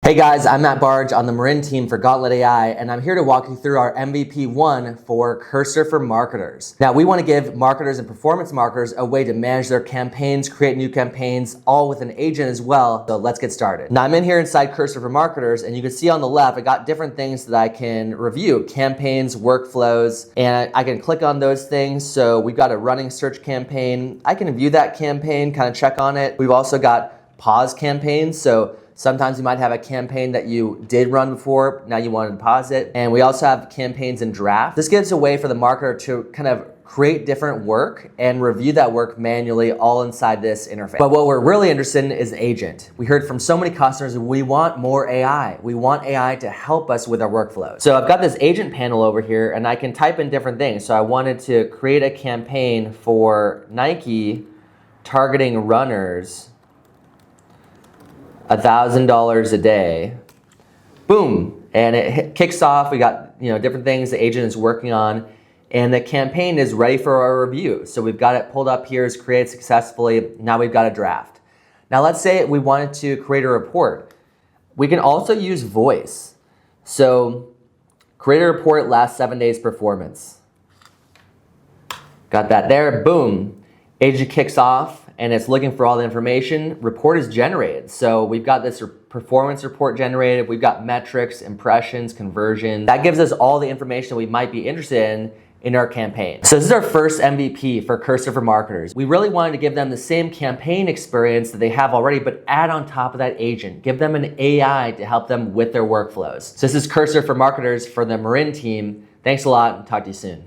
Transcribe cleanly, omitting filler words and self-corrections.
Hey guys, I'm Matt Barge on the Marin team for Gauntlet AI, and I'm here to walk you through our MVP 1 for Cursor for Marketers. Now, we want to give marketers and performance marketers a way to manage their campaigns, create new campaigns, all with an agent as well. So let's get started. Now, I'm in here inside Cursor for Marketers, and you can see on the left, I got different things that I can review: campaigns, workflows, and I can click on those things. So we've got a running search campaign. I can view that campaign, kind of check on it. We've also got pause campaigns. So sometimes you might have a campaign that you did run before, now you want to pause it. And we also have campaigns in draft. This gives a way for the marketer to kind of create different work and review that work manually all inside this interface. But what we're really interested in is agent. We heard from so many customers, we want more AI. We want AI to help us with our workflows. So I've got this agent panel over here and I can type in different things. So I wanted to create a campaign for Nike targeting runners, $1,000 a day. Boom, and it kicks off. We got different things the agent is working on, and the campaign is ready for our review. So we've got it pulled up here, it's created successfully. Now we've got a draft. Now let's say we wanted to create a report. We can also use voice. So create a report, last 7 days performance. Got that there, boom. Agent kicks off and it's looking for all the information. Report is generated. So we've got this performance report generated. We've got metrics, impressions, conversion. That gives us all the information we might be interested in our campaign. So this is our first MVP for Cursor for Marketers. We really wanted to give them the same campaign experience that they have already, but add on top of that agent. Give them an AI to help them with their workflows. So this is Cursor for Marketers for the Marin team. Thanks a lot and talk to you soon.